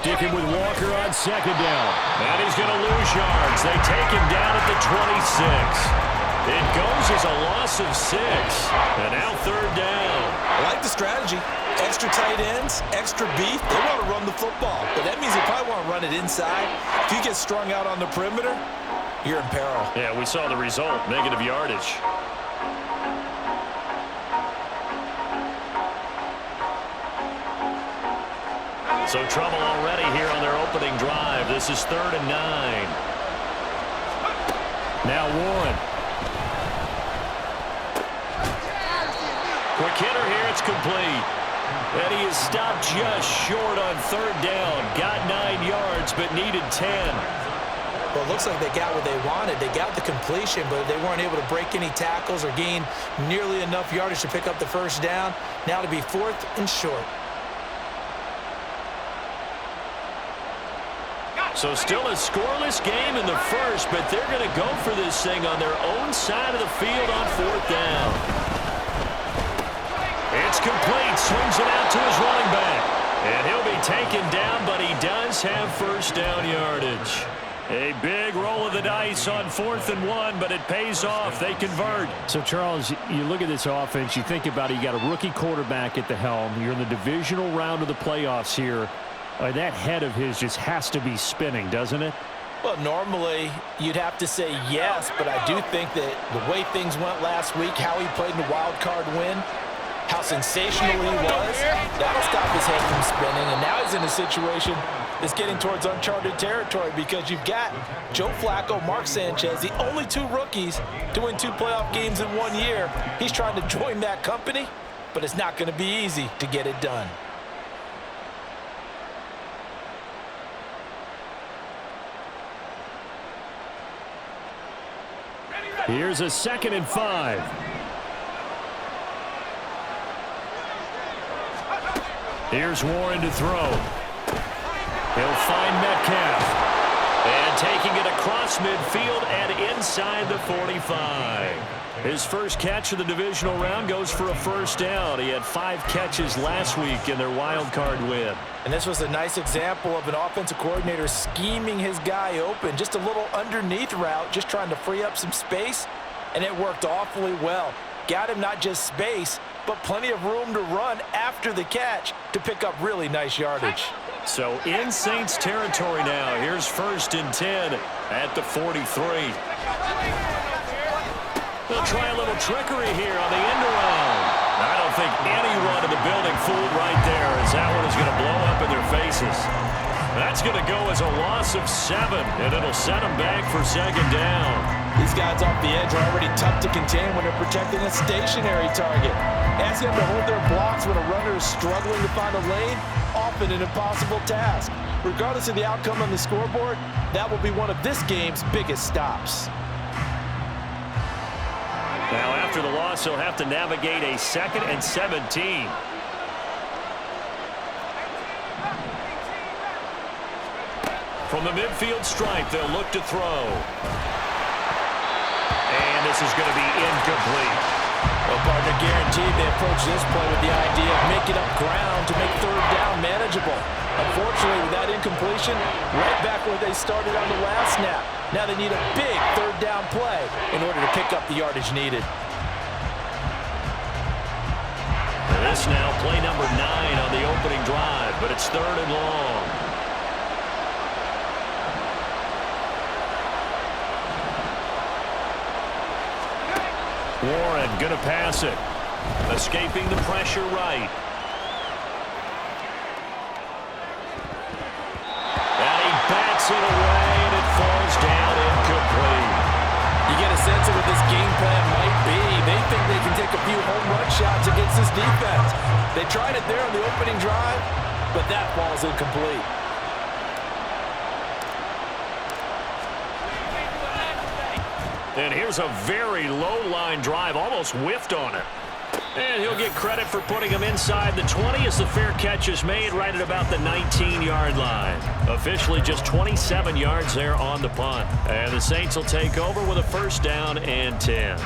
Sticking with Walker on second down. And he's going to lose yards. They take him down at the 26. It goes as a loss of 6. And now third down. I like the strategy. Extra tight ends, extra beef. They want to run the football, but that means they probably want to run it inside. If you get strung out on the perimeter, you're in peril. Yeah, we saw the result, negative yardage. So trouble already here on their opening drive. This is 3rd and 9. Now Warren. Quick hitter here, it's complete. And he is stopped just short on 3rd down. Got 9 yards, but needed 10. Well, it looks like they got what they wanted. They got the completion, but they weren't able to break any tackles or gain nearly enough yardage to pick up the first down. Now to be 4th and short. So still a scoreless game in the first, but they're going to go for this thing on their own side of the field on 4th down. It's complete. Swings it out to his running back. And he'll be taken down, but he does have first down yardage. A big roll of the dice on 4th and 1, but it pays off. They convert. So, Charles, you look at this offense, you think about it, you got a rookie quarterback at the helm. You're in the divisional round of the playoffs here. That head of his just has to be spinning, doesn't it? Well, normally you'd have to say yes, but I do think that the way things went last week, how he played in the wild card win, how sensational he was, that'll stop his head from spinning. And now he's in a situation that's getting towards uncharted territory because you've got Joe Flacco, Mark Sanchez, the only 2 rookies to win 2 playoff games in 1 year. He's trying to join that company, but it's not going to be easy to get it done. Here's a 2nd and 5. Here's Warren to throw. He'll find Metcalf. And taking it across midfield and inside the 45. His first catch of the divisional round goes for a first down. He had 5 catches last week in their wild card win. And this was a nice example of an offensive coordinator scheming his guy open. Just a little underneath route, just trying to free up some space, and it worked awfully well. Got him not just space, but plenty of room to run after the catch to pick up really nice yardage. So in Saints territory now. Here's 1st and 10 at the 43. They'll try a little trickery here on the end around. I don't think anyone in the building fooled right there, as that one is going to blow up in their faces. That's going to go as a loss of 7, and it'll set them back for 2nd down. These guys off the edge are already tough to contain when they're protecting a stationary target. Asking them to hold their blocks when a runner is struggling to find a lane, often an impossible task. Regardless of the outcome on the scoreboard, that will be one of this game's biggest stops. Now, after the loss, he'll have to navigate a 2nd and 17. From the midfield stripe, they'll look to throw. And this is going to be incomplete. Well, partner, guaranteed they approach this play with the idea of making up ground to make 3rd down manageable. Unfortunately, with that incompletion, right back where they started on the last snap. Now they need a big 3rd down play in order to pick up the yardage needed. This now play number 9 on the opening drive, but it's 3rd and long. Warren going to pass it. Escaping the pressure right. And he bats it away, and it falls down incomplete. You get a sense of what this game plan might be. They think they can take a few home run shots against this defense. They tried it there on the opening drive, but that falls incomplete. And here's a very low-line drive, almost whiffed on it. And he'll get credit for putting him inside the 20 as the fair catch is made right at about the 19-yard line. Officially just 27 yards there on the punt. And the Saints will take over with a 1st down and 10.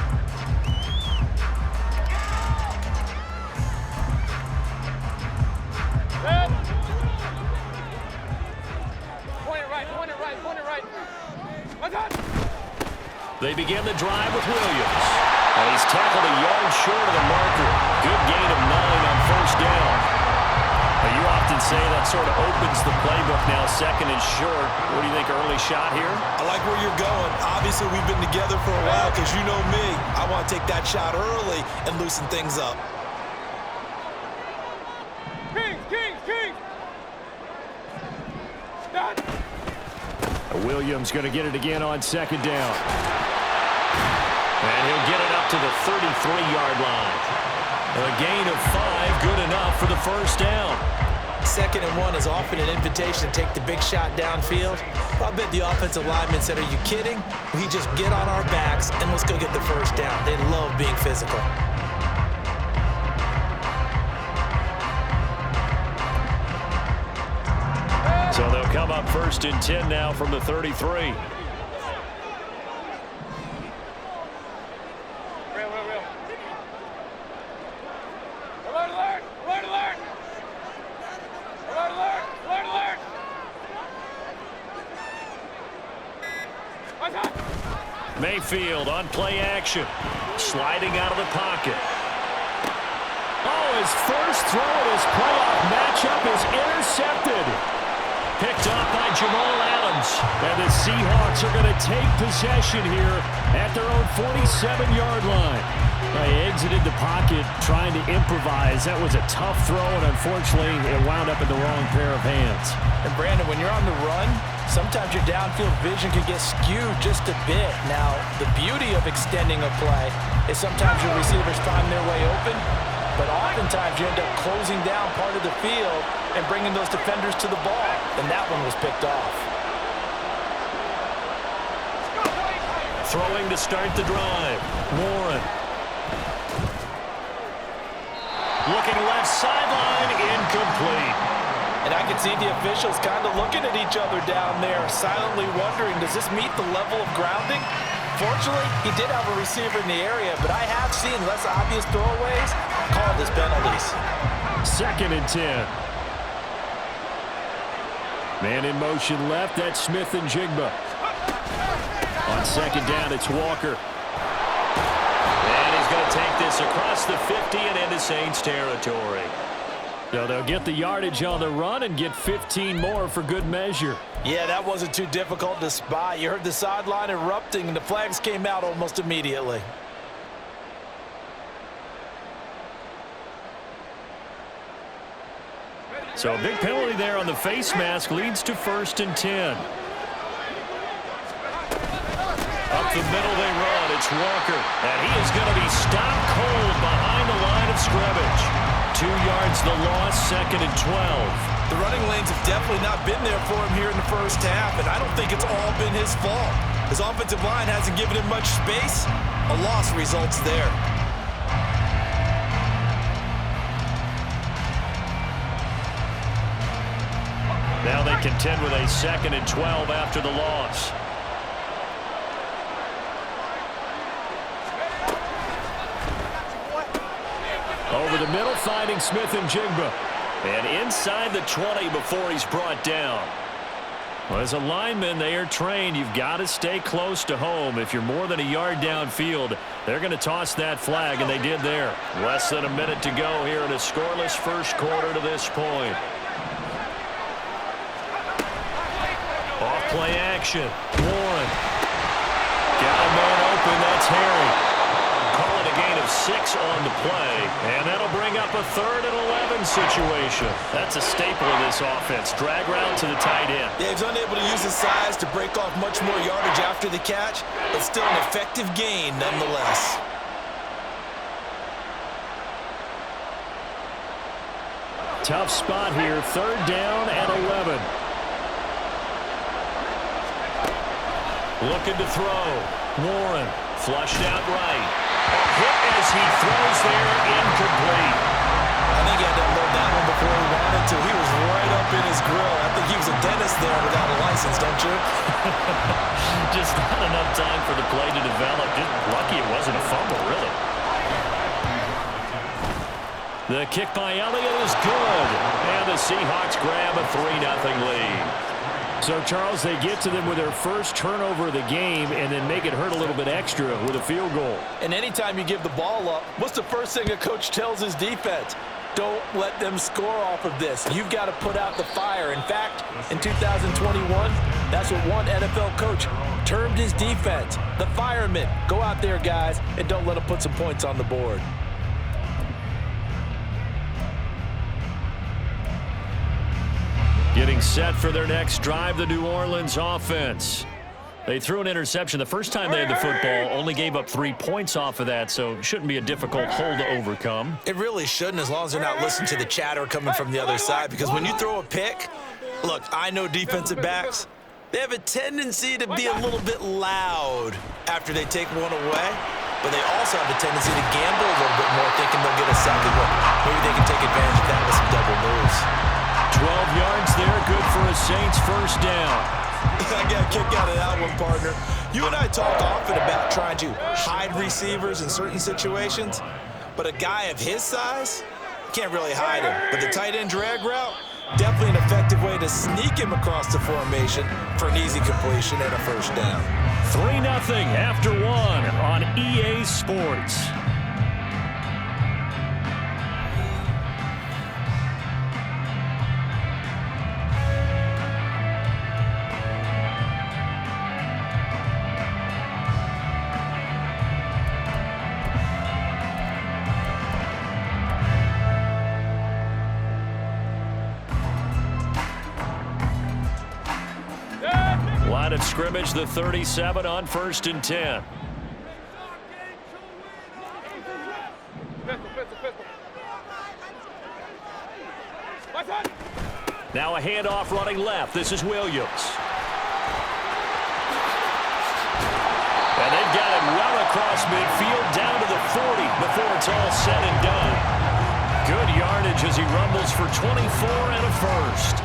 They begin the drive with Williams. And he's tackled a yard short of the marker. Good gain of 9 on first down. Now, you often say that sort of opens the playbook now, second and short. What do you think, early shot here? I like where you're going. Obviously, we've been together for a while because you know me. I want to take that shot early and loosen things up. Williams going to get it again on second down. And he'll get it up to the 33-yard line. A gain of 5, good enough for the first down. 2nd and 1 is often an invitation to take the big shot downfield. I bet the offensive lineman said, "Are you kidding? We just get on our backs and let's go get the first down." They love being physical. So they'll come up 1st and 10 now from the 33. Mayfield on play action. Sliding out of the pocket. Oh, his first throw in his playoff matchup is intercepted. Picked up by Jamal Adams. And the Seahawks are going to take possession here at their own 47-yard line. They exited the pocket trying to improvise. That was a tough throw, and unfortunately, it wound up in the wrong pair of hands. And Brandon, when you're on the run, sometimes your downfield vision can get skewed just a bit. Now, the beauty of extending a play is sometimes your receivers find their way open, but oftentimes you end up closing down part of the field and bringing those defenders to the ball. And that one was picked off. Throwing to start the drive. Warren. Looking left sideline, incomplete. And I can see the officials kind of looking at each other down there, silently wondering, does this meet the level of grounding? Fortunately, he did have a receiver in the area, but I have seen less obvious throwaways called as penalties. 2nd and 10. Man in motion left, that's Smith and Jigba. On second down, it's Walker. And he's going to take this across the 50 and into Saints territory. So they'll get the yardage on the run and get 15 more for good measure. Yeah, that wasn't too difficult to spot. You heard the sideline erupting, and the flags came out almost immediately. So a big penalty there on the face mask leads to 1st and 10. Up the middle they run. It's Walker. And he is going to be stopped cold behind the line of scrimmage. 2 yards the loss, 2nd and 12. The running lanes have definitely not been there for him here in the first half, and I don't think it's all been his fault. His offensive line hasn't given him much space. A loss results there. Now they contend with a 2nd and 12 after the loss. Over the middle, finding Smith and Jigba. And inside the 20 before he's brought down. Well, as a lineman, they are trained. You've got to stay close to home. If you're more than a yard downfield, they're going to toss that flag, and they did there. Less than a minute to go here in a scoreless first quarter to this point. Off play action. Warren. Got a man open. That's Harry. Call it a gain of 6 on the play. And that'll bring up a 3rd and 11 situation. That's a staple of this offense. Drag route to the tight end. Yeah, he's unable to use his size to break off much more yardage after the catch, but still an effective gain nonetheless. Tough spot here. 3rd down and 11. Looking to throw. Warren flushed out right. A hit as he throws there, incomplete. I think he had to unload that one before he wanted to. He was right up in his grill. I think he was a dentist there without a license, don't you? Just not enough time for the play to develop. Just lucky it wasn't a fumble, really. The kick by Elliott is good. And the Seahawks grab a 3-0 lead. So, Charles, they get to them with their first turnover of the game and then make it hurt a little bit extra with a field goal. And anytime you give the ball up, what's the first thing a coach tells his defense? Don't let them score off of this. You've got to put out the fire. In fact, in 2021, that's what one NFL coach termed his defense. The firemen. Go out there, guys, and don't let them put some points on the board. Getting set for their next drive, the New Orleans offense. They threw an interception the first time they had the football, only gave up 3 points off of that, so it shouldn't be a difficult hole to overcome. It really shouldn't, as long as they're not listening to the chatter coming from the other side, because when you throw a pick, look, I know defensive backs, they have a tendency to be a little bit loud after they take one away, but they also have a tendency to gamble a little bit more, thinking they'll get a second one. Maybe they can take advantage of that with some double moves. 12 yards there, good for a Saints first down. I got a kick out of that one, partner. You and I talk often about trying to hide receivers in certain situations, but a guy of his size, can't really hide him. But the tight end drag route, definitely an effective way to sneak him across the formation for an easy completion and a first down. 3-0 after 1 on EA Sports. Line of scrimmage, the 37 on 1st and 10. Now a handoff running left. This is Williams. And they've got it well across midfield down to the 40 before it's all said and done. Good yardage as he rumbles for 24 and a first.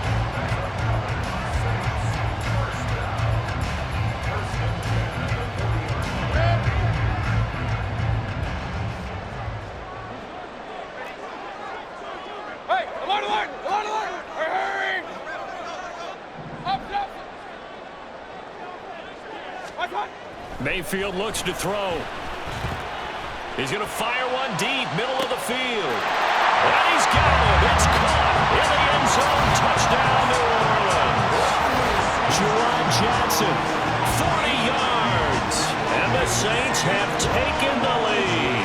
Mayfield looks to throw. He's going to fire one deep, middle of the field. And he's got it. It's caught in the end zone. Touchdown, New Orleans. Juwan Johnson, 40 yards. And the Saints have taken the lead.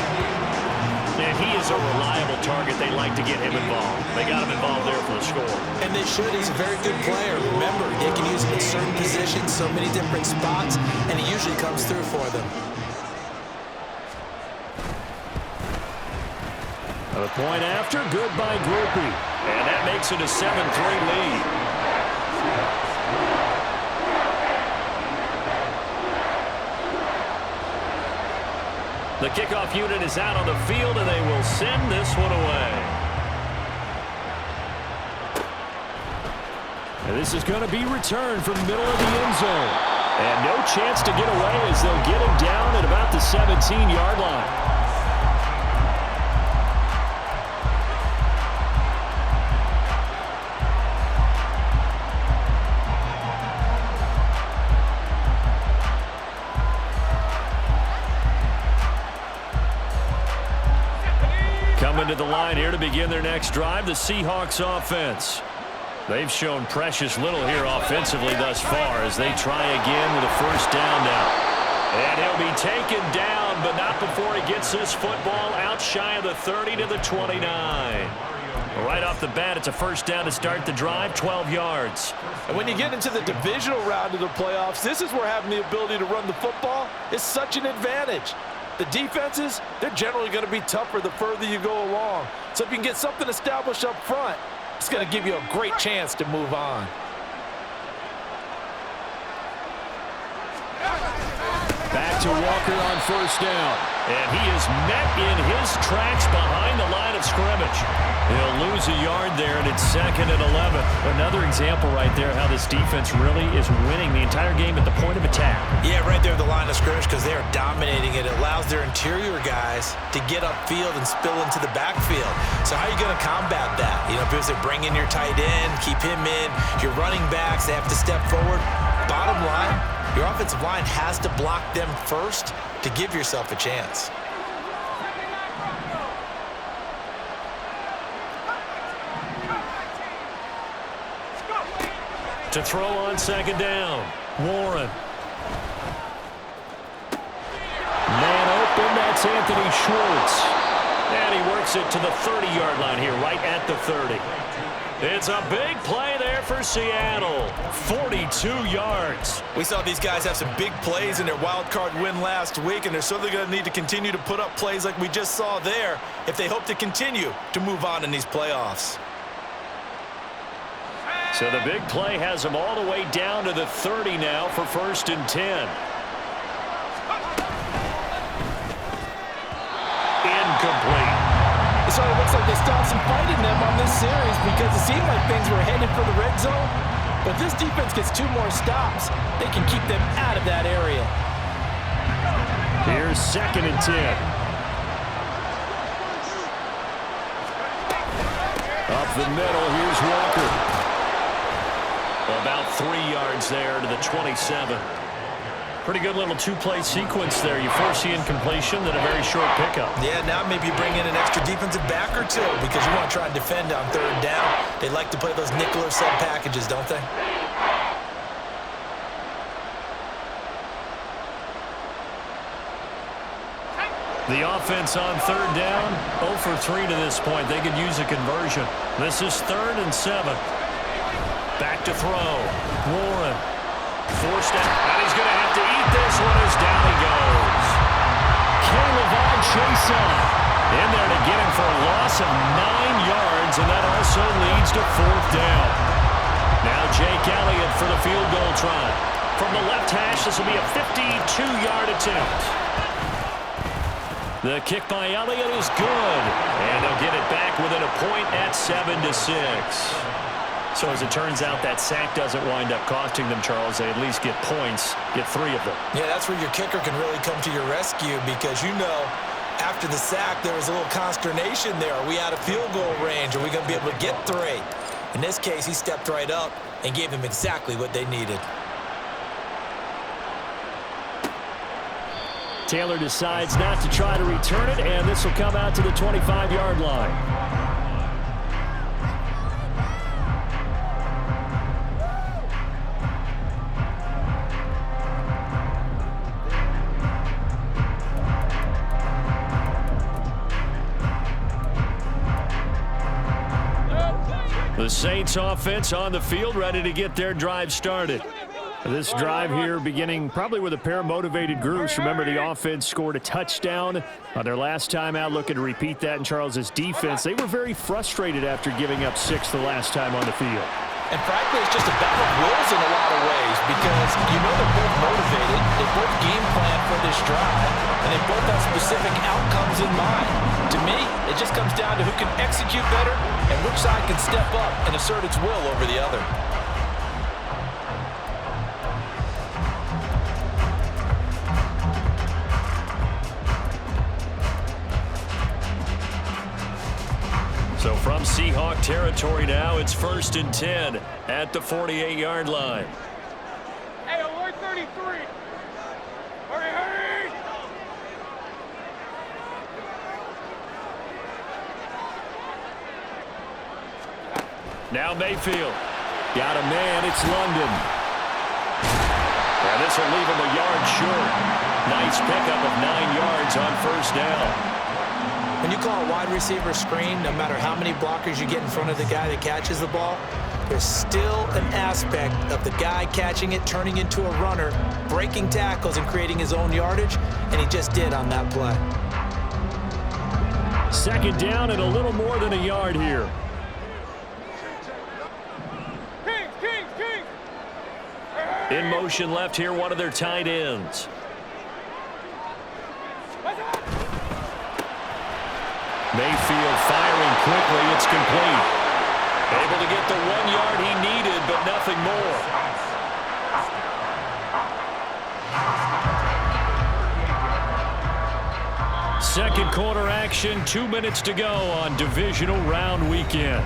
And he is a reliable target. They like to get him involved. They got him involved there for the score. And they should. He's a very good player. Remember, they can use him in certain positions, so many different spots, and he usually comes through for them. a point after, good by Groupie. And that makes it a 7-3 lead. The kickoff unit is out on the field, and they will send this one away. And this is going to be returned from the middle of the end zone. And no chance to get away as they'll get him down at about the 17-yard line. Coming to the line here to begin their next drive, the Seahawks offense. They've shown precious little here offensively thus far as they try again with a first down now. And he'll be taken down, but not before he gets this football out shy of the 30 to the 29. Right off the bat, it's a first down to start the drive, 12 yards. And when you get into the divisional round of the playoffs, this is where having the ability to run the football is such an advantage. The defenses, they're generally going to be tougher the further you go along. So if you can get something established up front, it's going to give you a great chance to move on. Back to Walker on first down. And he is met in his tracks behind the line of scrimmage. He'll lose a yard there, and it's 2nd and 11. Another example right there how this defense really is winning the entire game at the point of attack. Yeah, right there at the line of scrimmage because they are dominating it. It allows their interior guys to get upfield and spill into the backfield. So how are you going to combat that? You know, because they bring in your tight end, keep him in, your running backs, they have to step forward. Bottom line, your offensive line has to block them first to give yourself a chance. To throw on 2nd down, Warren. Man open, that's Anthony Schwartz. And he works it to the 30-yard line here, right at the 30. It's a big play there for Seattle. 42 yards. We saw these guys have some big plays in their wild card win last week, and they're certainly going to need to continue to put up plays like we just saw there if they hope to continue to move on in these playoffs. So the big play has them all the way down to the 30 now for 1st and 10. Incomplete. It sort of looks like they stopped some fight in them on this series because it seemed like things were headed for the red zone. But this defense gets 2 more stops. They can keep them out of that area. Here's 2nd and 10. Up the middle, here's Walker. About 3 yards there to the 27. Pretty good little 2-play sequence there. You force the incompletion, then a very short pickup. Yeah, now maybe you bring in an extra defensive back or 2 because you want to try and defend on 3rd down. They like to play those nickel or sub packages, don't they? The offense on 3rd down, 0 for 3 to this point. They could use a conversion. This is 3rd and 7. Back to throw. Warren. Forced out. And he's going to have to eat this one as down he goes. Caleb Chason in there to get him for a loss of 9 yards, and that also leads to 4th down. Now Jake Elliott for the field goal try. From the left hash, this will be a 52-yard attempt. The kick by Elliott is good, and they'll get it back within a point at 7-6. So as it turns out, that sack doesn't wind up costing them, Charles. They at least get points, get 3 of them. Yeah, that's where your kicker can really come to your rescue because you know after the sack there was a little consternation there. Are we out of field goal range? Are we going to be able to get 3? In this case, he stepped right up and gave them exactly what they needed. Taylor decides not to try to return it, and this will come out to the 25-yard line. The Saints offense on the field, ready to get their drive started. This drive here beginning probably with a pair of motivated groups. Remember, the offense scored a touchdown on their last time out, looking to repeat that in Charles's defense. They were very frustrated after giving up 6 the last time on the field. And frankly, it's just a battle of wills in a lot of ways because you know they're both motivated, they both game plan for this drive, and they both have specific outcomes in mind. To me, it just comes down to who can execute better and which side can step up and assert its will over the other. So from Seahawk territory now, it's 1st and 10 at the 48-yard line. Hey, alert 33. Hurry, hurry. Now Mayfield. Got a man, it's London. And this will leave him a yard short. Nice pickup of 9 yards on 1st down. When you call a wide receiver screen, no matter how many blockers you get in front of the guy that catches the ball, there's still an aspect of the guy catching it, turning into a runner, breaking tackles and creating his own yardage, and he just did on that play. 2nd down and a little more than a yard here. King. In motion left here, one of their tight ends. Mayfield firing quickly. It's complete. Able to get the 1 yard he needed, but nothing more. Second quarter action, 2 minutes to go on divisional round weekend.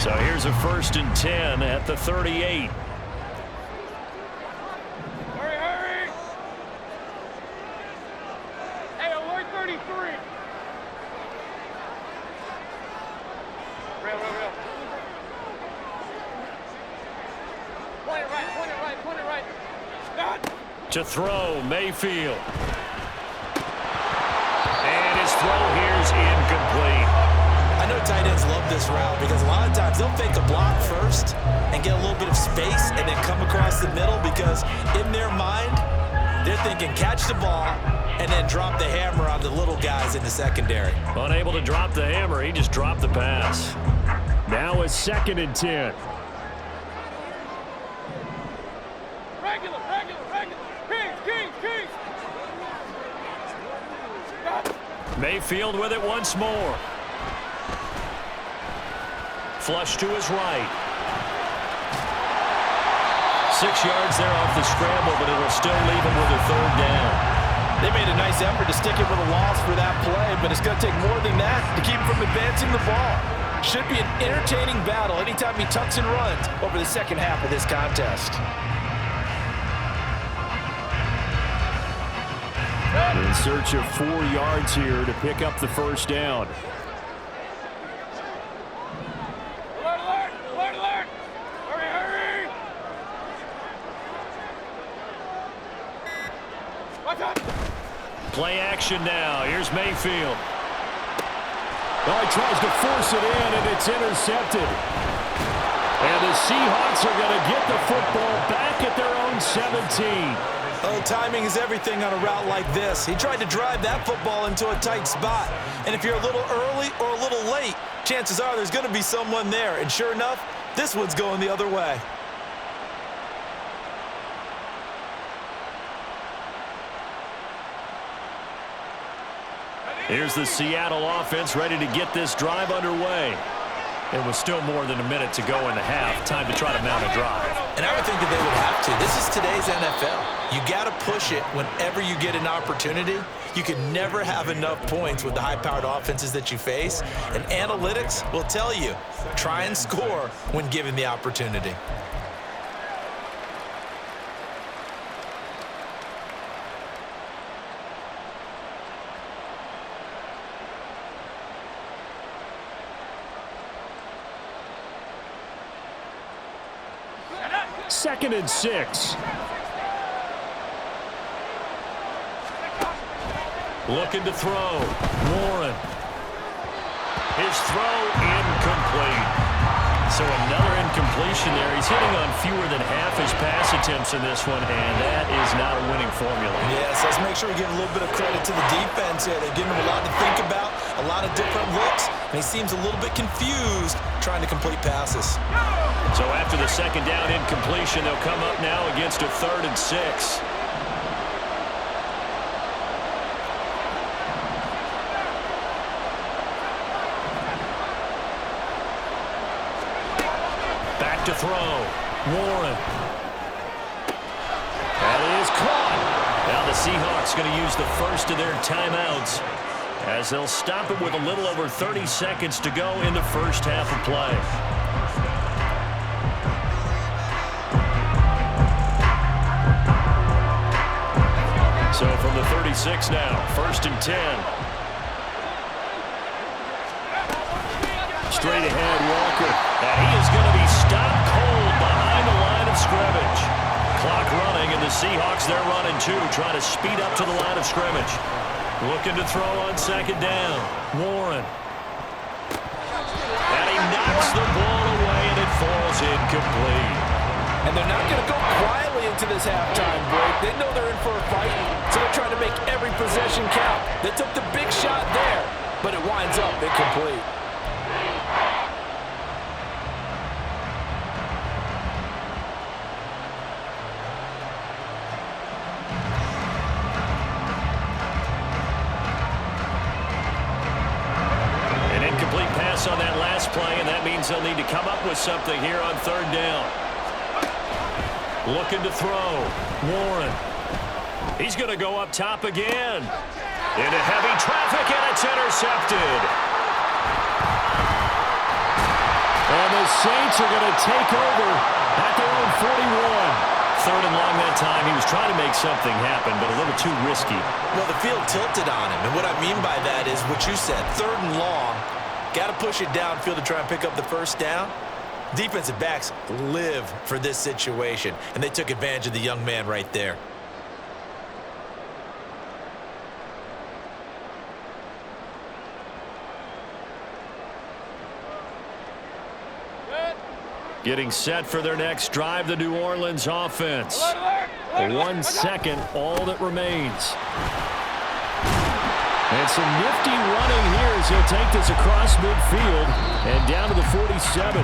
So here's a 1st and 10 at the 38. Hurry, hurry! Hey, alert 33! Real. Point it right. Done! To throw, Mayfield. And his throw here's incomplete. I know tight ends love this route because a lot of times they'll fake a block first and get a little bit of space and then come across the middle because in their mind, they're thinking catch the ball and then drop the hammer on the little guys in the secondary. Unable to drop the hammer, he just dropped the pass. Now it's 2nd and 10. Regular! Kings! Done! Mayfield with it once more. Flush to his right. 6 yards there off the scramble, but it'll still leave him with a 3rd down. They made a nice effort to stick it with a loss for that play, but it's going to take more than that to keep him from advancing the ball. Should be an entertaining battle anytime he tucks and runs over the second half of this contest. In search of 4 yards here to pick up the 1st down. Alert! Hurry! Watch out! Play action now. Here's Mayfield. Well, he tries to force it in, and it's intercepted. And the Seahawks are going to get the football back at their own 17. Oh, timing is everything on a route like this. He tried to drive that football into a tight spot. And if you're a little early or a little late, chances are there's going to be someone there. And sure enough, this one's going the other way. Here's the Seattle offense ready to get this drive underway. It was still more than a minute to go in the half. Time to try to mount a drive. And I would think that they would have to. This is today's NFL. You got to push it whenever you get an opportunity. You can never have enough points with the high-powered offenses that you face. And analytics will tell you, try and score when given the opportunity. Second and 6. Looking to throw. Warren. His throw incomplete. So another incompletion there. He's hitting on fewer than half his pass attempts in this one, and that is not a winning formula. Yes, let's make sure we give a little bit of credit to the defense here. They're giving him a lot to think about, a lot of different looks, and he seems a little bit confused trying to complete passes. So after the second down incompletion, they'll come up now against a 3rd and 6. Back to throw. Warren. That is caught. Now the Seahawks going to use the first of their timeouts as they'll stop it with a little over 30 seconds to go in the first half of play. So from the 36 now, 1st and 10. Straight ahead, Walker. And he is going to be stopped cold behind the line of scrimmage. Clock running, and the Seahawks, they're running too, trying to speed up to the line of scrimmage. Looking to throw on 2nd down. Warren. And he knocks the ball away, and it falls incomplete. And they're not going to go quietly into this halftime break. They know they're in for a fight, so they're trying to make every possession count. They took the big shot there, but it winds up incomplete. loss on that last play, and that means they'll need to come up with something here on third down. Looking to throw. Warren. He's going to go up top again. Into heavy traffic, and it's intercepted. And the Saints are going to take over at their own 41. Third and long that time. He was trying to make something happen, but a little too risky. Well, the field tilted on him, and what I mean by that is what you said, third and long. Got to push it downfield to try and pick up the first down. Defensive backs live for this situation, and they took advantage of the young man right there. Getting set for their next drive, the New Orleans offense. 1 second, all that remains. And some nifty running here as he'll take this across midfield and down to the 47.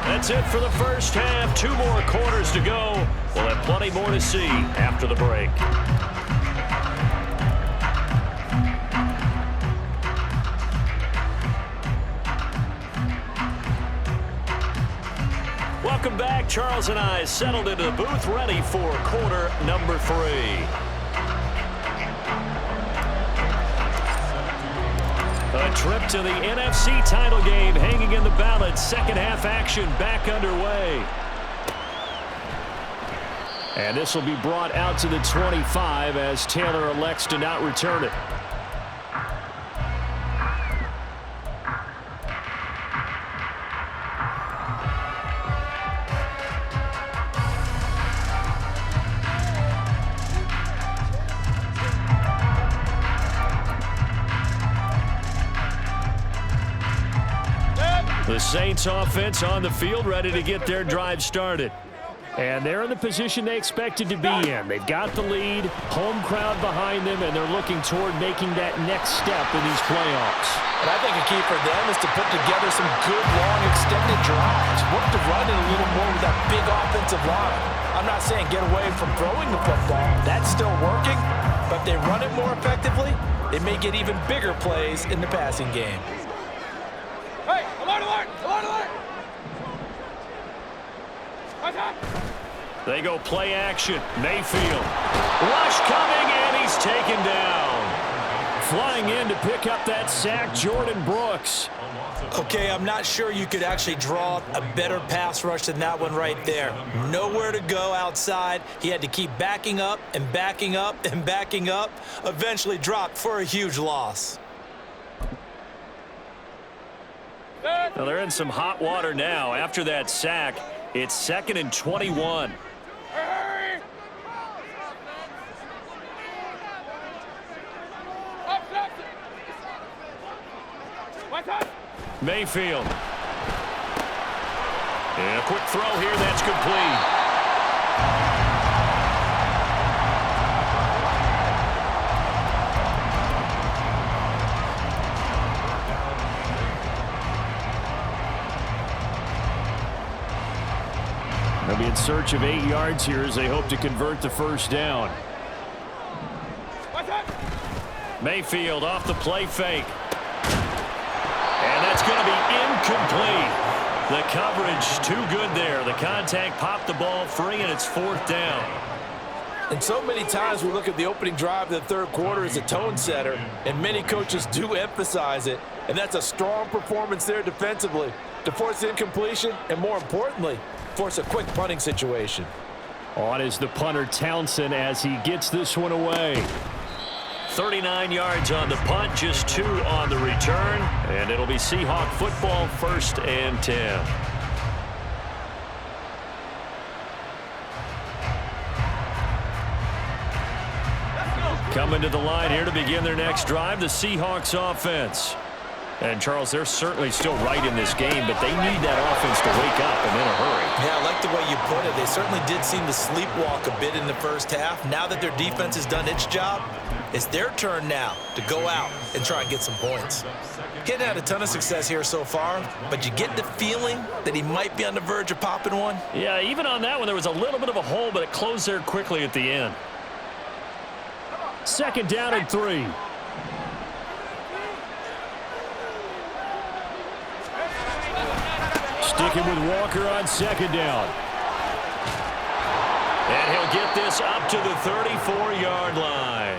That's it for the first half. 2 more quarters to go. We'll have plenty more to see after the break. Welcome back. Charles and I settled into the booth, ready for quarter number 3. A trip to the NFC title game hanging in the balance. Second half action back underway. And this will be brought out to the 25 as Taylor elects to not return it. The Saints offense on the field, ready to get their drive started. And they're in the position they expected to be in. They've got the lead, home crowd behind them, and they're looking toward making that next step in these playoffs. And I think a key for them is to put together some good, long, extended drives. Work to run it a little more with that big offensive line. I'm not saying get away from throwing the football. That's still working. But if they run it more effectively, they may get even bigger plays in the passing game. Hey, alert, alert, alert, alert! They go play action. Mayfield. Rush coming, and he's taken down. Flying in to pick up that sack, Jordan Brooks. Okay, I'm not sure you could actually draw a better pass rush than that one right there. Nowhere to go outside. He had to keep backing up and backing up and backing up. Eventually dropped for a huge loss. Well, they're in some hot water now. After that sack, it's 2nd and 21. Hurry! Up. Mayfield. And a quick throw here. That's complete. They'll be in search of 8 yards here as they hope to convert the first down. Mayfield off the play fake. And that's going to be incomplete. The coverage too good there. The contact popped the ball free, and it's 4th down. And so many times we look at the opening drive of the third quarter as a tone setter, and many coaches do emphasize it. And that's a strong performance there defensively to force incompletion and, more importantly, force a quick punting situation. On is the punter Townsend as he gets this one away. 39 yards on the punt, just 2 on the return, and it'll be Seahawk football, 1st and 10. Coming to the line here to begin their next drive, the Seahawks offense. And, Charles, they're certainly still right in this game, but they need that offense to wake up and in a hurry. Yeah, I like the way you put it. They certainly did seem to sleepwalk a bit in the first half. Now that their defense has done its job, it's their turn now to go out and try and get some points. Hadn't had a ton of success here so far, but you get the feeling that he might be on the verge of popping one. Yeah, even on that one, there was a little bit of a hole, but it closed there quickly at the end. 2nd down and 3. Sticking with Walker on second down. And he'll get this up to the 34-yard line.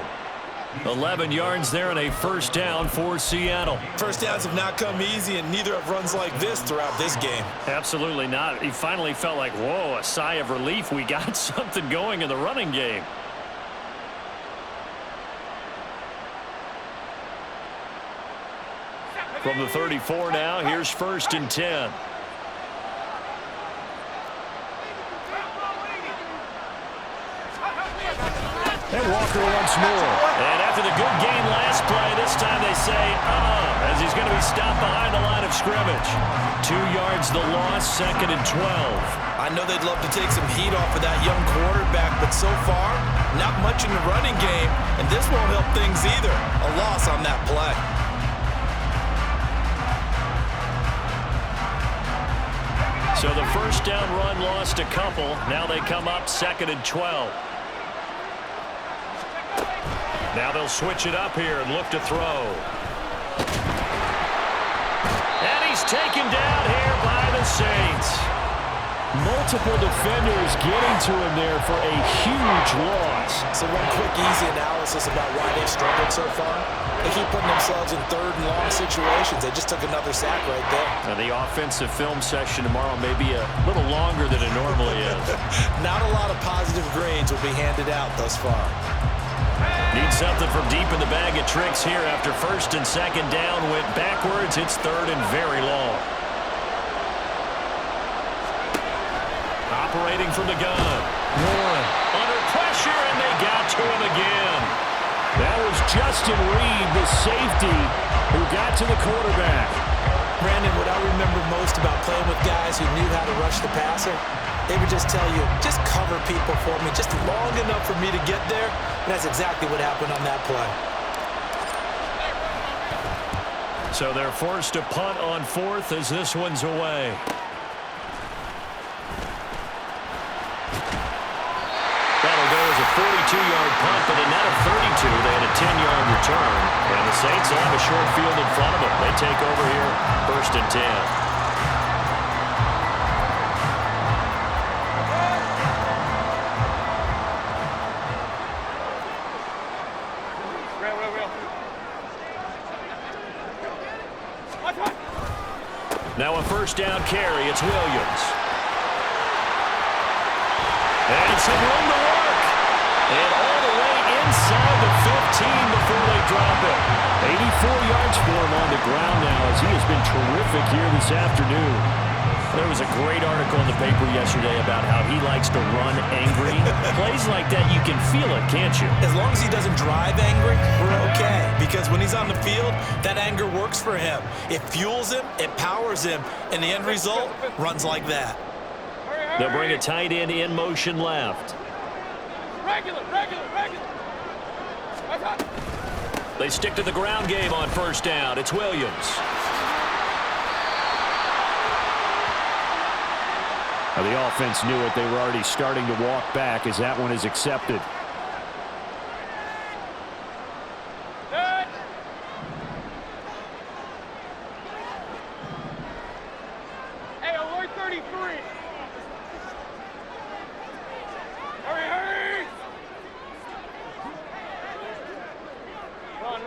11 yards there and a first down for Seattle. First downs have not come easy, and neither have runs like this throughout this game. Absolutely not. He finally felt like, whoa, a sigh of relief. We got something going in the running game. From the 34 now, here's 1st and 10. And Walker once more. And after the good game last play, this time they say, as he's going to be stopped behind the line of scrimmage. 2 yards the loss, 2nd and 12. I know they'd love to take some heat off of that young quarterback, but so far, not much in the running game, and this won't help things either. A loss on that play. So the first down run lost a couple. Now they come up 2nd and 12. Now they'll switch it up here and look to throw. And he's taken down here by the Saints. Multiple defenders getting to him there for a huge loss. So one quick, easy analysis about why they've struggled so far. They keep putting themselves in 3rd and long situations. They just took another sack right there. Now the offensive film session tomorrow may be a little longer than it normally is. Not a lot of positive grades will be handed out thus far. Need something from deep in the bag of tricks here after 1st and 2nd down. Went backwards. It's 3rd and very long. Operating from the gun. Warren under pressure, and they got to him again. That was Justin Reed, the safety, who got to the quarterback. Brandon, what I remember most about playing with guys who knew how to rush the passer, they would just tell you, just cover people for me, just long enough for me to get there. And that's exactly what happened on that play. So they're forced to punt on 4th as this one's away. That'll go as a 42-yard punt, but a net of 32. They had a 10-yard return. And the Saints will have a short field in front of them. They take over here, 1st and 10. Now a first down carry. It's Williams. And some room to work. And all the way inside the 15 before they drop it. 84 yards for him on the ground now as he has been terrific here this afternoon. There was a great article in the paper yesterday about how he likes to run angry. Plays like that, you can feel it, can't you? As long as he doesn't drive angry, we're okay. Because when he's on the field, that anger works for him. It fuels him, it powers him, and the end result runs like that. They'll bring a tight end in motion left. Regular. They stick to the ground game on 1st down. It's Williams. Now the offense knew it. They were already starting to walk back as that one is accepted. Good. Hey, alert 33. Hurry. Run.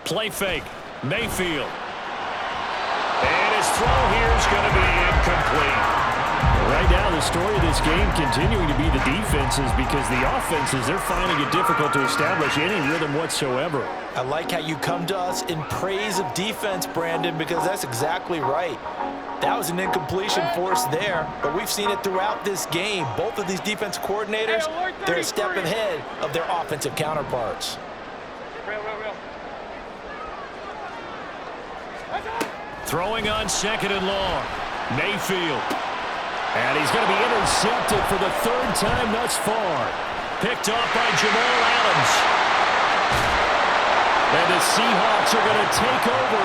Play fake. Mayfield. And his throw here is going to be incomplete. Right now, the story of this game continuing to be the defenses because the offenses, they're finding it difficult to establish any rhythm whatsoever. I like how you come to us in praise of defense, Brandon, because that's exactly right. That was an incompletion force there, but we've seen it throughout this game. Both of these defense coordinators, they're a step ahead of their offensive counterparts. Real. Throwing on 2nd and long. Mayfield. And he's going to be intercepted for the 3rd time thus far. Picked off by Jamal Adams. And the Seahawks are going to take over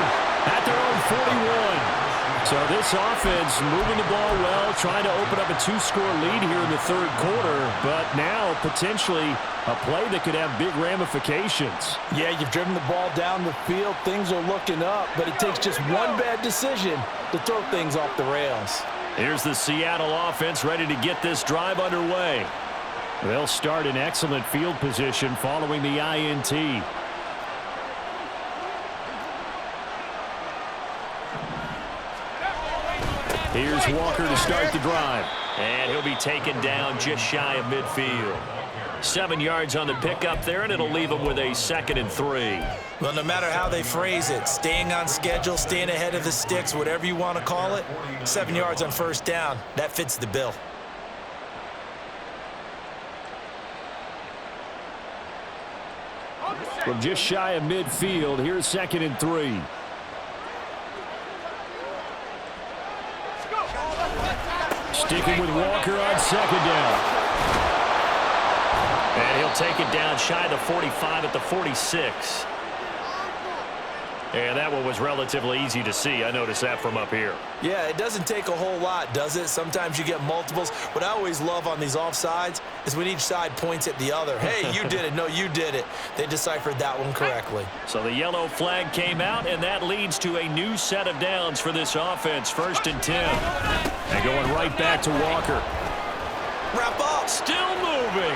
at their own 41. So this offense moving the ball well, trying to open up a 2-score lead here in the third quarter, but now potentially a play that could have big ramifications. Yeah, you've driven the ball down the field. Things are looking up, but it takes just one bad decision to throw things off the rails. Here's the Seattle offense ready to get this drive underway. They'll start in excellent field position following the INT. Here's Walker to start the drive. And he'll be taken down just shy of midfield. 7 yards on the pickup there, and it'll leave him with a 2nd and 3. Well, no matter how they phrase it, staying on schedule, staying ahead of the sticks, whatever you want to call it, 7 yards on first down, that fits the bill. From just shy of midfield, here's 2nd and 3. Sticking with Walker on 2nd down. And he'll take it down shy of the 45 at the 46. And that one was relatively easy to see. I noticed that from up here. Yeah, it doesn't take a whole lot, does it? Sometimes you get multiples. What I always love on these offsides is when each side points at the other. Hey, you did it. No, you did it. They deciphered that one correctly. So the yellow flag came out, and that leads to a new set of downs for this offense. 1st and 10. And going right back to Walker. Wrap up. Still moving.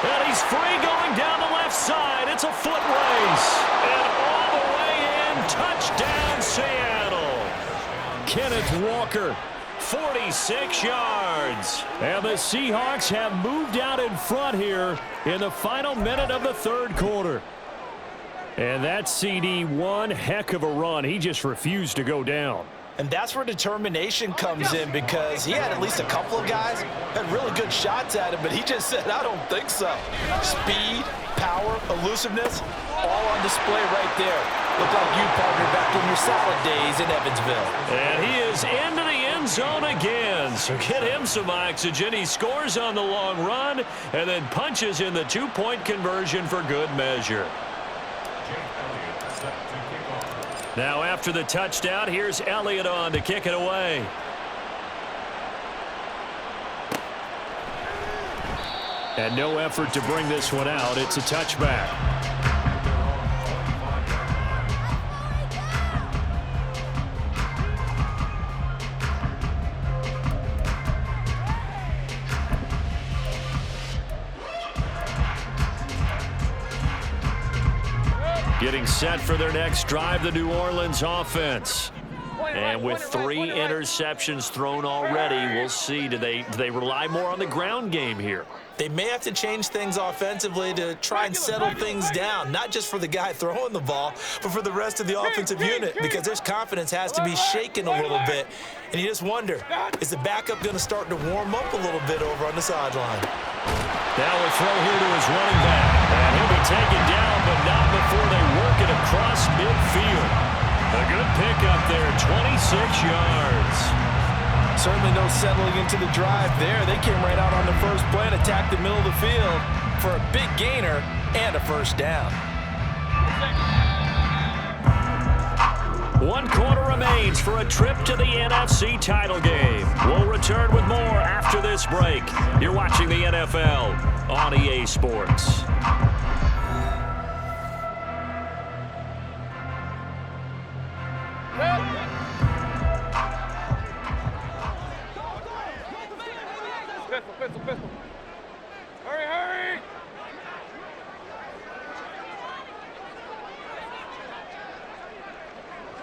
And he's free going down the left side. It's a foot race. And all the way in, touchdown Seattle. Kenneth Walker. 46 yards. And the Seahawks have moved out in front here in the final minute of the third quarter. And that CD, one heck of a run. He just refused to go down. And that's where determination comes in, because he had at least a couple of guys had really good shots at him, but he just said, I don't think so. Speed, power, elusiveness, all on display right there. Look like you, partner, back in your salad days in Evansville. And he is into the end zone again. So get him some oxygen. He scores on the long run and then punches in the 2-point conversion for good measure. Now after the touchdown, here's Elliott on to kick it away. And no effort to bring this one out. It's a touchback. Getting set for their next drive, the New Orleans offense. And with 3 interceptions thrown already, we'll see. Do they rely more on the ground game here? They may have to change things offensively to try and settle things down, not just for the guy throwing the ball, but for the rest of the offensive unit, because their confidence has to be shaken a little bit. And you just wonder, is the backup going to start to warm up a little bit over on the sideline? Now a throw here to his running back. And he'll be taken down, but not before they work it across midfield. A good pickup there, 26 yards. Certainly no settling into the drive there. They came right out on the first play and attacked the middle of the field for a big gainer and a first down. 1 quarter remains for a trip to the NFC title game. We'll return with more after this break. You're watching the NFL on EA Sports. Pistol. Hurry!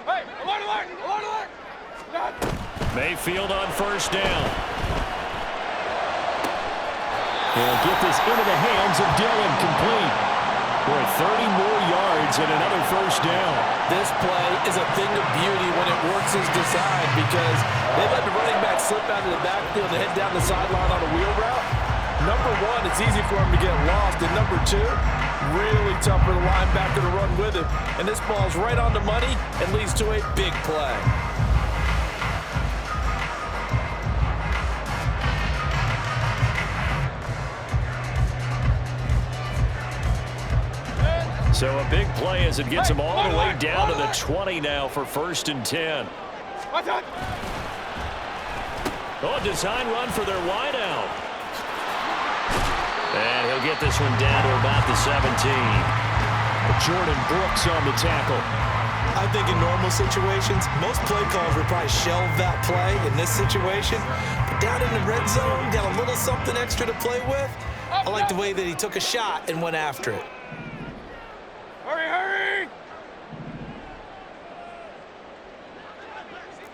Hey, alert! Mayfield on first down. He'll get this into the hands of Dillon, complete. Boy, 30 more yards and another first down. This play is a thing of beauty when it works as designed, because they let the running back slip out of the backfield and head down the sideline on a wheel route. Number one, it's easy for him to get lost. And number two, really tough for the linebacker to run with him. And this ball's right on the money and leads to a big play. So a big play as it gets him all the way down to the 20 now for 1st and 10. Watch out! Oh, design run for their wideout. And he'll get this one down to about the 17. Jordan Brooks on the tackle. I think in normal situations, most play callers would probably shelve that play in this situation. But down in the red zone, got a little something extra to play with. I like the way that he took a shot and went after it. Hurry, hurry!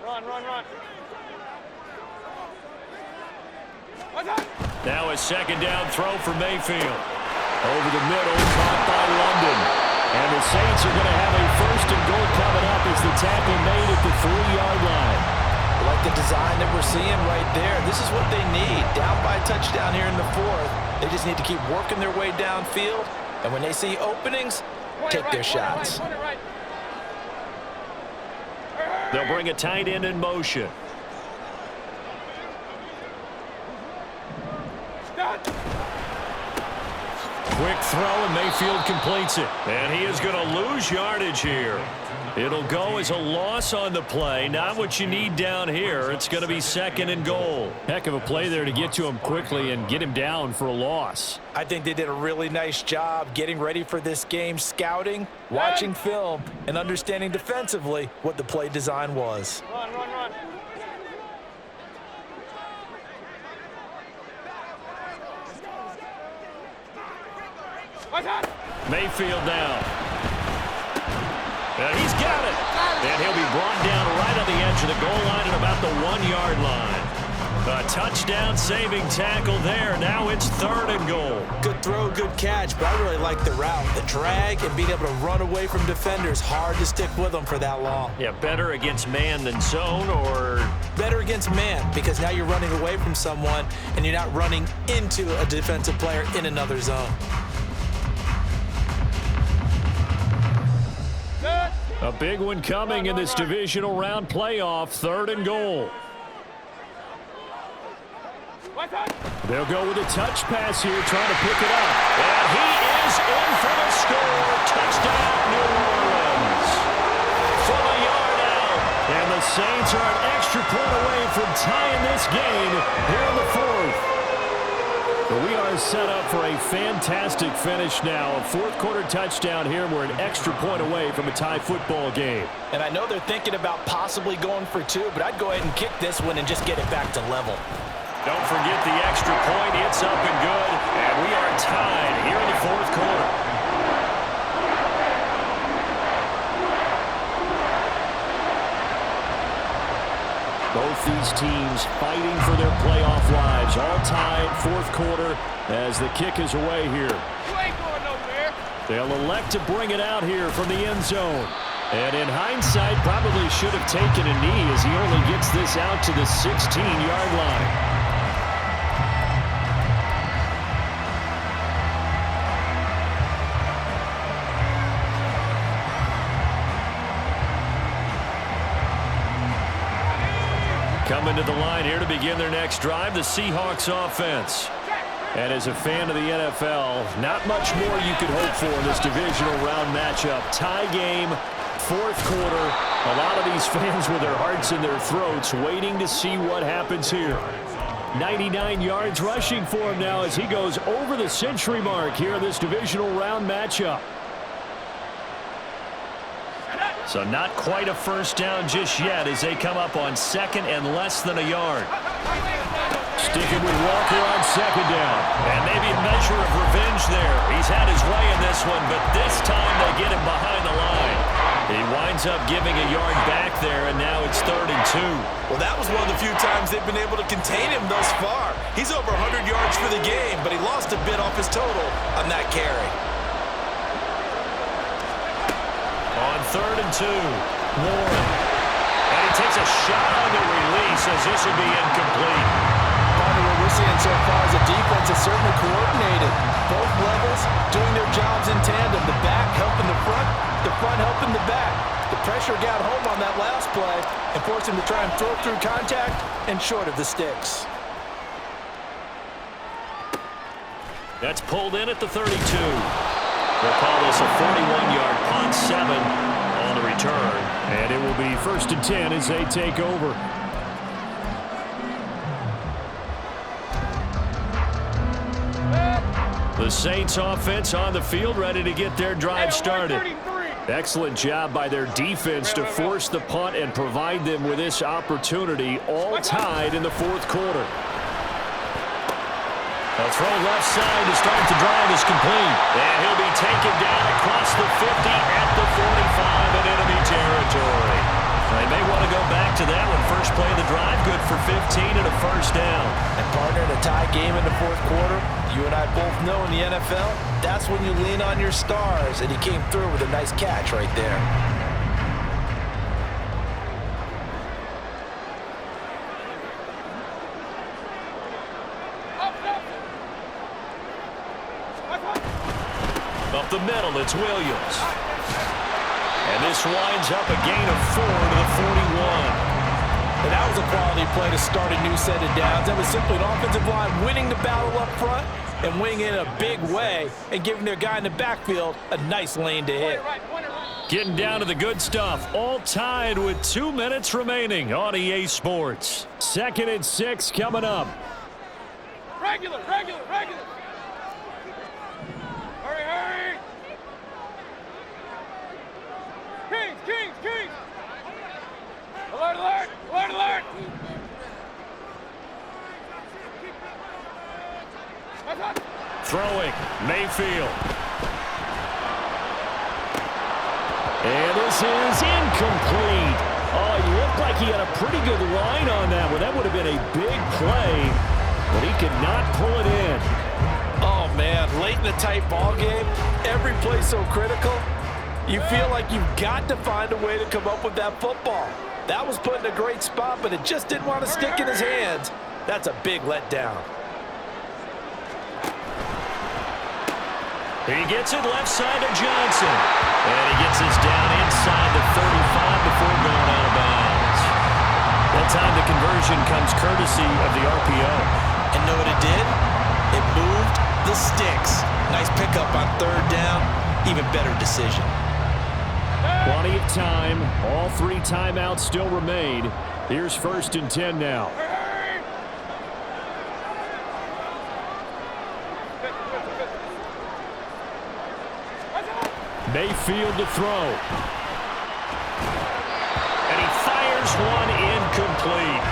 Run, run, run. Now a second down throw for Mayfield. Over the middle, caught by London. And the Saints are going to have a first and goal coming up as the tackle made at the 3-yard line. Like the design that we're seeing right there. This is what they need. Down by a touchdown here in the 4th. They just need to keep working their way downfield. And when they see openings, take their shots. They'll bring a tight end in motion. Quick throw, and Mayfield completes it. And he is going to lose yardage here. It'll go as a loss on the play. Not what you need down here. It's going to be second and goal. Heck of a play there to get to him quickly and get him down for a loss. I think they did a really nice job getting ready for this game, scouting, watching film, and understanding defensively what the play design was. Run, run, run. Mayfield down. And he's got it. And he'll be brought down right on the edge of the goal line at about the 1-yard line. A touchdown-saving tackle there. Now it's third and goal. Good throw, good catch, but I really like the route. The drag and being able to run away from defenders. Hard to stick with them for that long. Yeah, better against man than zone, or? Better against man, because now you're running away from someone and you're not running into a defensive player in another zone. A big one coming in this divisional round playoff, third and goal. They'll go with a touch pass here, trying to pick it up. And he is in for the score. Touchdown, New Orleans. From a yard out. And the Saints are an extra point away from tying this game here in the 4th. But we are set up for a fantastic finish now. A fourth-quarter touchdown here. We're an extra point away from a tie football game. And I know they're thinking about possibly going for 2, but I'd go ahead and kick this one and just get it back to level. Don't forget the extra point. It's up and good. And we are tied here in the 4th quarter. Both these teams fighting for their playoff lives. All tied, 4th quarter, as the kick is away here. You ain't going nowhere. They'll elect to bring it out here from the end zone. And in hindsight, probably should have taken a knee as he only gets this out to the 16-yard line. Coming to the line here to begin their next drive, the Seahawks offense. And as a fan of the NFL, not much more you could hope for in this divisional round matchup. Tie game, 4th quarter. A lot of these fans with their hearts in their throats waiting to see what happens here. 99 yards rushing for him now as he goes over the century mark here in this divisional round matchup. So not quite a first down just yet as they come up on second and less than a yard. Sticking with Walker on second down. And maybe a measure of revenge there. He's had his way in this one, but this time they get him behind the line. He winds up giving a yard back there, and now it's 3rd and 2. Well, that was one of the few times they've been able to contain him thus far. He's over 100 yards for the game, but he lost a bit off his total on that carry. On 3rd and 2, Warren. And he takes a shot on the release as this will be incomplete. What we're seeing so far is the defense is certainly coordinated. Both levels doing their jobs in tandem. The back helping the front helping the back. The pressure got home on that last play and forced him to try and throw through contact and short of the sticks. That's pulled in at the 32. They'll call this a 41-yard punt, 7 on the return. And it will be 1st and 10 as they take over. The Saints offense on the field, ready to get their drive started. Excellent job by their defense to force the punt and provide them with this opportunity, all tied in the fourth quarter. They'll throw left side to start the drive is complete. And he'll be taken down across the 50 at the 45 in enemy territory. They may want to go back to that one. First play of the drive, good for 15 and a first down. And partner, in a tie game in the fourth quarter, you and I both know in the NFL, that's when you lean on your stars. And he came through with a nice catch right there. Up the middle, it's Williams. And this winds up a gain of 4 to the 41. And that was a quality play to start a new set of downs. That was simply an offensive line winning the battle up front and winning in a big way and giving their guy in the backfield a nice lane to hit. Getting down to the good stuff. All tied with 2 minutes remaining on EA Sports. 2nd and 6 coming up. Regular. Hurry. Kings. Alert. Throwing, Mayfield. And this is incomplete. Oh, he looked like he had a pretty good line on that one. That would have been a big play, but he could not pull it in. Oh, man, late in a tight ball game, every play so critical, you feel like you've got to find a way to come up with that football. That was put in a great spot, but it just didn't want to stick in his hands. That's a big letdown. He gets it left side to Johnson. And he gets this down inside the 35 before going out of bounds. That time the conversion comes courtesy of the RPO. And know what it did? It moved the sticks. Nice pickup on 3rd down. Even better decision. Plenty of time. All 3 timeouts still remain. Here's 1st and 10 now. Mayfield to throw. And he fires one incomplete.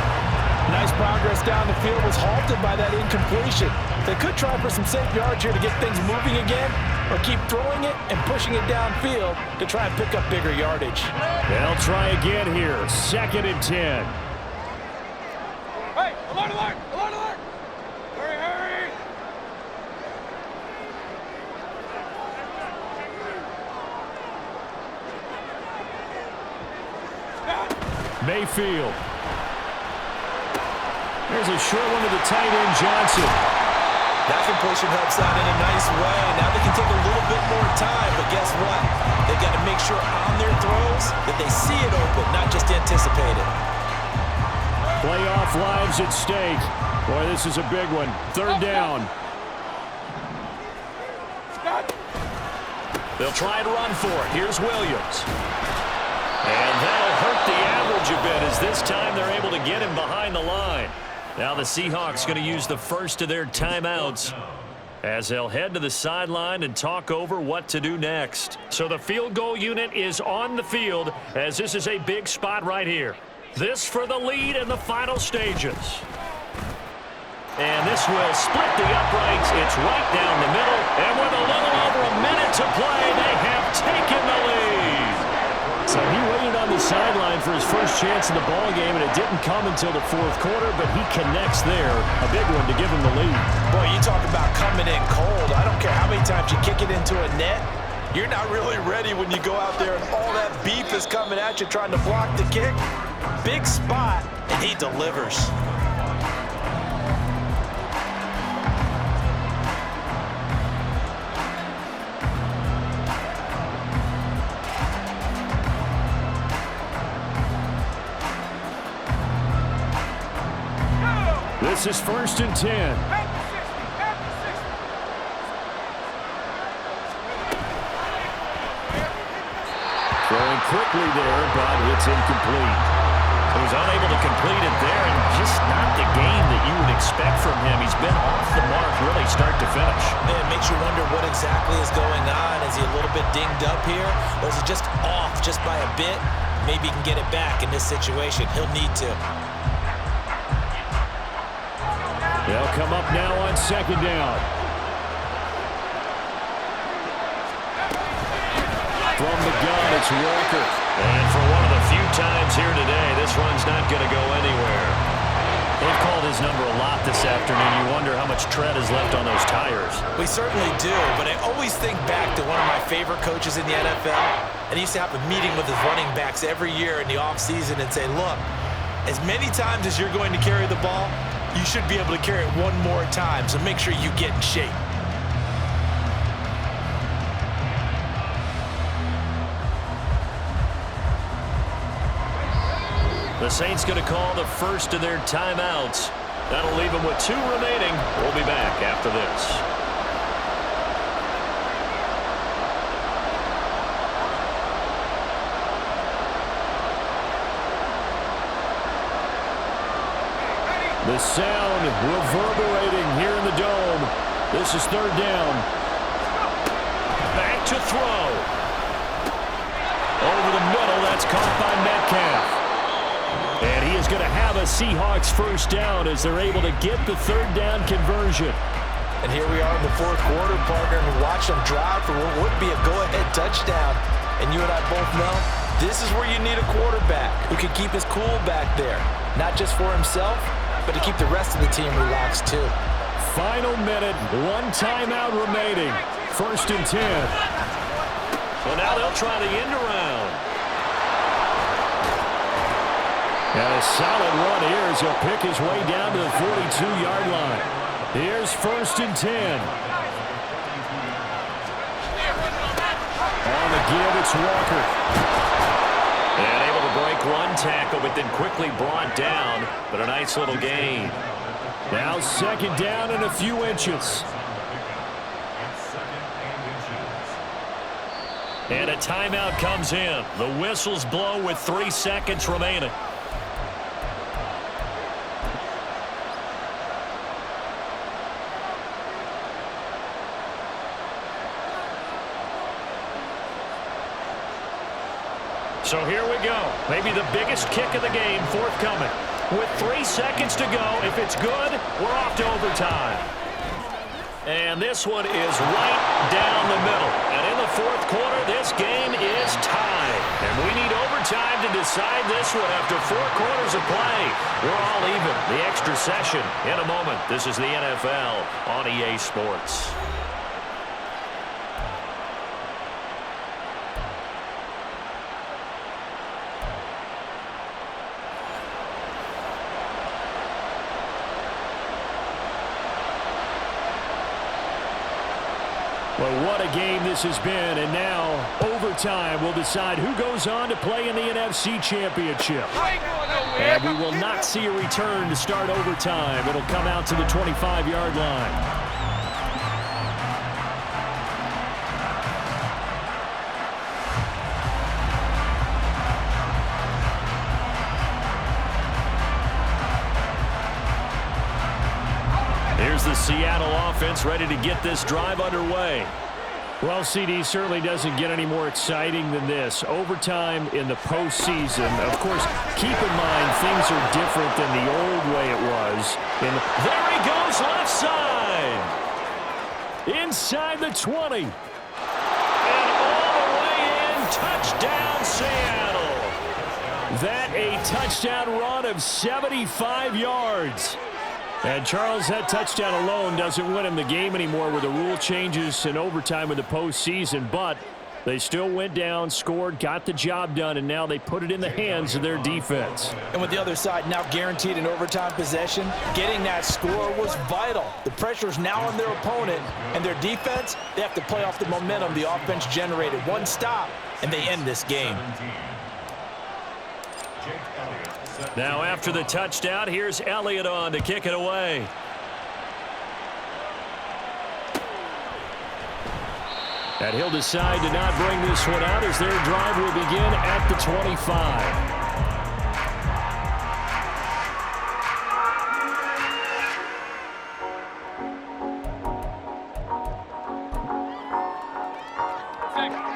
Nice progress down the field was halted by that incompletion. They could try for some safe yards here to get things moving again, or keep throwing it and pushing it downfield to try and pick up bigger yardage. They'll try again here. 2nd and 10. Hey, alert. Hurry. Mayfield. There's a short one to the tight end, Johnson. That completion helps out in a nice way. Now they can take a little bit more time, but guess what? They've got to make sure on their throws that they see it open, not just anticipate it. Playoff lives at stake. Boy, this is a big one. 3rd down. They'll try to run for it. Here's Williams. And that'll hurt the average a bit as this time they're able to get him behind the line. Now the Seahawks going to use the first of their timeouts as they'll head to the sideline and talk over what to do next. So the field goal unit is on the field as this is a big spot right here. This for the lead in the final stages. And this will split the uprights. It's right down the middle. And with a little over a minute to play, they have taken the lead. So he waited on the sideline for his first chance in the ball game, and it didn't come until the 4th quarter, but he connects there. A big one to give him the lead. Boy, you talk about coming in cold. I don't care how many times you kick it into a net. You're not really ready when you go out there and all that beef is coming at you trying to block the kick. Big spot, and he delivers. This is 1st and 10. Throwing quickly there, but it's incomplete. He was unable to complete it there, and just not the game that you would expect from him. He's been off the mark really start to finish. Yeah, it makes you wonder what exactly is going on. Is he a little bit dinged up here, or is he just off just by a bit? Maybe he can get it back in this situation. He'll need to. They'll come up now on second down. From the gun, it's Walker. And for one of the few times here today, this run's not going to go anywhere. They've called his number a lot this afternoon. You wonder how much tread is left on those tires. We certainly do, but I always think back to one of my favorite coaches in the NFL, and he used to have a meeting with his running backs every year in the offseason and say, look, as many times as you're going to carry the ball, you should be able to carry it one more time, so make sure you get in shape. The Saints going to call the first of their timeouts. That'll leave them with 2 remaining. We'll be back after this. The sound reverberating here in the dome. This is third down. Back to throw. Over the middle, that's caught by Metcalf. And he is going to have a Seahawks first down as they're able to get the third down conversion. And here we are in the fourth quarter, partner, and we watch them drive for what would be a go-ahead touchdown. And you and I both know this is where you need a quarterback who can keep his cool back there. Not just for himself, but to keep the rest of the team relaxed too. Final minute, 1 timeout remaining. First and 10. Well, now they'll try the end around. And a solid run here as he'll pick his way down to the 42-yard line. Here's first and 10. On the give, it's Walker. And able to break 1 tackle, but then quickly brought down. But a nice little gain. Now second down and a few inches. And a timeout comes in. The whistles blow with 3 seconds remaining. So here we go. Maybe the biggest kick of the game forthcoming. With 3 seconds to go, if it's good, we're off to overtime. And this one is right down the middle. And in the fourth quarter, this game is tied. And we need overtime to decide this one after 4 quarters of play. We're all even. The extra session in a moment. This is the NFL on EA Sports. Well, what a game this has been, and now overtime will decide who goes on to play in the NFC Championship. And we will not see a return to start overtime. It'll come out to the 25-yard line. Here's the Seattle offense ready to get this drive underway. Well, CD certainly doesn't get any more exciting than this. Overtime in the postseason. Of course, keep in mind things are different than the old way it was. There he goes left side. Inside the 20. And all the way in. Touchdown, Seattle. That a touchdown run of 75 yards. And Charles, that touchdown alone doesn't win him the game anymore with the rule changes and overtime in the postseason. But they still went down, scored, got the job done, and now they put it in the hands of their defense. And with the other side now guaranteed an overtime possession, getting that score was vital. The pressure is now on their opponent, and their defense, they have to play off the momentum the offense generated. One stop, and they end this game. Now after the touchdown, here's Elliott on to kick it away. And he'll decide to not bring this one out as their drive will begin at the 25.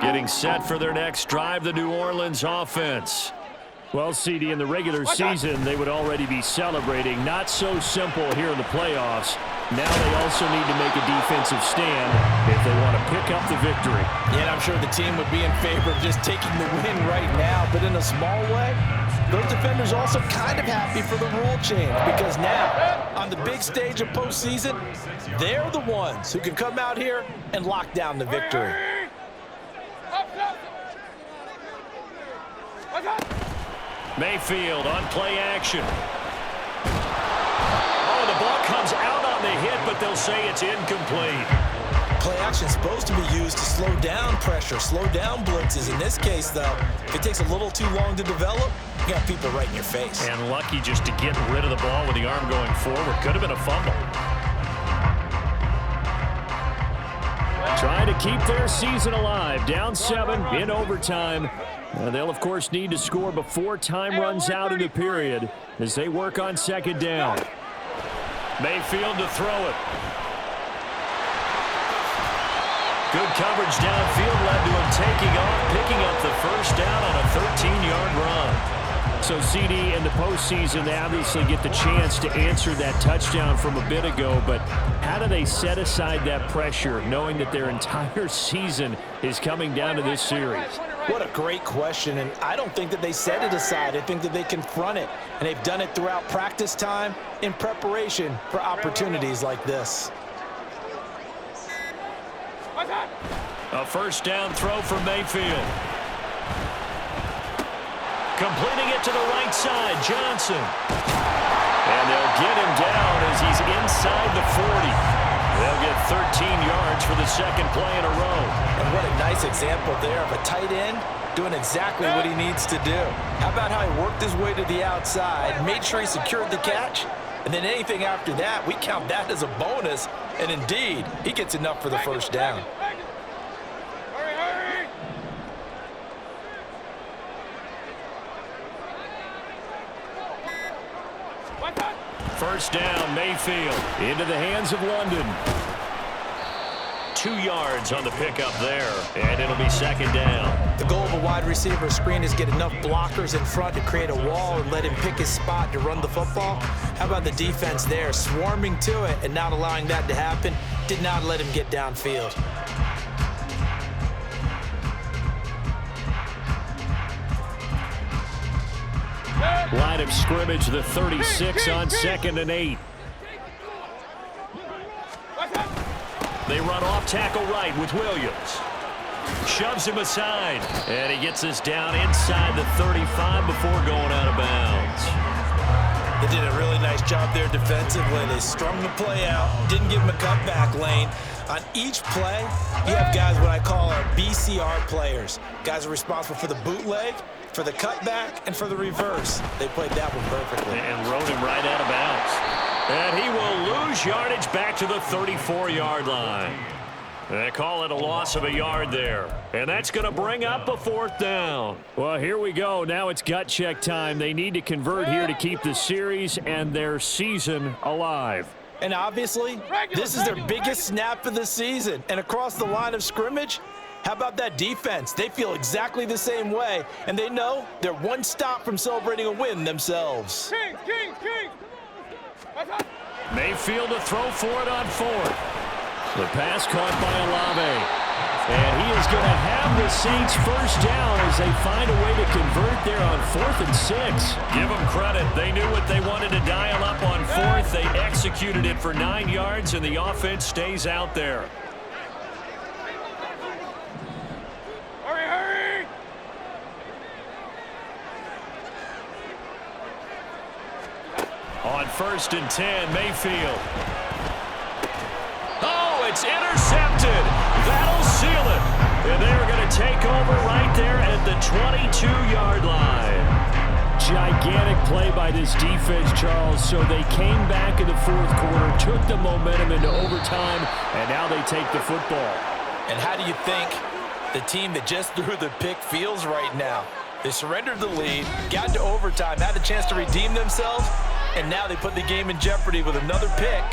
Getting set for their next drive, the New Orleans offense. Well, CD, in the regular season, they would already be celebrating. Not so simple here in the playoffs. Now they also need to make a defensive stand if they want to pick up the victory. Yeah, and I'm sure the team would be in favor of just taking the win right now, but in a small way, those defenders also kind of happy for the rule change because now, on the big stage of postseason, they're the ones who can come out here and lock down the victory. Mayfield on play action. Oh, the ball comes out on the hit, but they'll say it's incomplete. Play action is supposed to be used to slow down pressure, slow down blitzes. In this case, though, if it takes a little too long to develop, you got people right in your face. And lucky just to get rid of the ball with the arm going forward. Could have been a fumble. Trying to keep their season alive. Down 7 in overtime. They'll, of course, need to score before time runs out in the period as they work on second down. Mayfield to throw it. Good coverage downfield led to him taking off, picking up the first down on a 13-yard run. So, CD, in the postseason, they obviously get the chance to answer that touchdown from a bit ago, but how do they set aside that pressure knowing that their entire season is coming down to this series? What a great question, and I don't think that they set it aside. I think that they confront it, and they've done it throughout practice time in preparation for opportunities like this. A first down throw for Mayfield. Completing it to the right side, Johnson. And they'll get him down as he's inside the 40. They'll get 13 yards for the second play in a row. And what a nice example there of a tight end doing exactly what he needs to do. How about how he worked his way to the outside, made sure he secured the catch, and then anything after that, we count that as a bonus. And indeed, he gets enough for the first down. First down, Mayfield into the hands of London. 2 yards on the pickup there, and it'll be second down. The goal of a wide receiver screen is get enough blockers in front to create a wall and let him pick his spot to run the football. How about the defense there, swarming to it and not allowing that to happen? Did not let him get downfield. Line of scrimmage, the 36 on 2nd and 8. They run off tackle right with Williams. Shoves him aside, and he gets us down inside the 35 before going out of bounds. They did a really nice job there defensively. They strung the play out, didn't give him a cutback lane. On each play, you have guys what I call our BCR players. Guys are responsible for the bootleg, for the cutback, and for the reverse. They played that one perfectly. And rode him right out of bounds. And he will lose yardage back to the 34-yard line. They call it a loss of a yard there. And that's going to bring up a fourth down. Well, here we go. Now it's gut check time. They need to convert here to keep the series and their season alive. And obviously, this is their biggest snap of the season. And across the line of scrimmage, how about that defense? They feel exactly the same way, and they know they're one stop from celebrating a win themselves. King. Mayfield to throw for it on 4th. The pass caught by Olave. And he is going to have the Saints first down as they find a way to convert there on 4th and 6. Give them credit. They knew what they wanted to dial up on 4th. They executed it for 9 yards, and the offense stays out there. Hurry! On 1st and 10, Mayfield. Oh, it's intercepted. That'll seal it. And they're going to take over right there at the 22-yard line. Gigantic play by this defense, Charles. So they came back in the 4th quarter, took the momentum into overtime, and now they take the football. And how do you think the team that just threw the pick feels right now? They surrendered the lead, got into overtime, had a chance to redeem themselves, and now they put the game in jeopardy with another pick.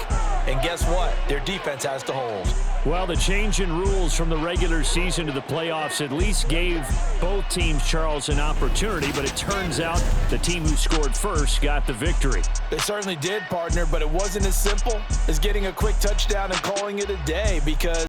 And guess what? Their defense has to hold. Well, the change in rules from the regular season to the playoffs at least gave both teams, Charles, an opportunity, but it turns out the team who scored first got the victory. They certainly did, partner, but it wasn't as simple as getting a quick touchdown and calling it a day, because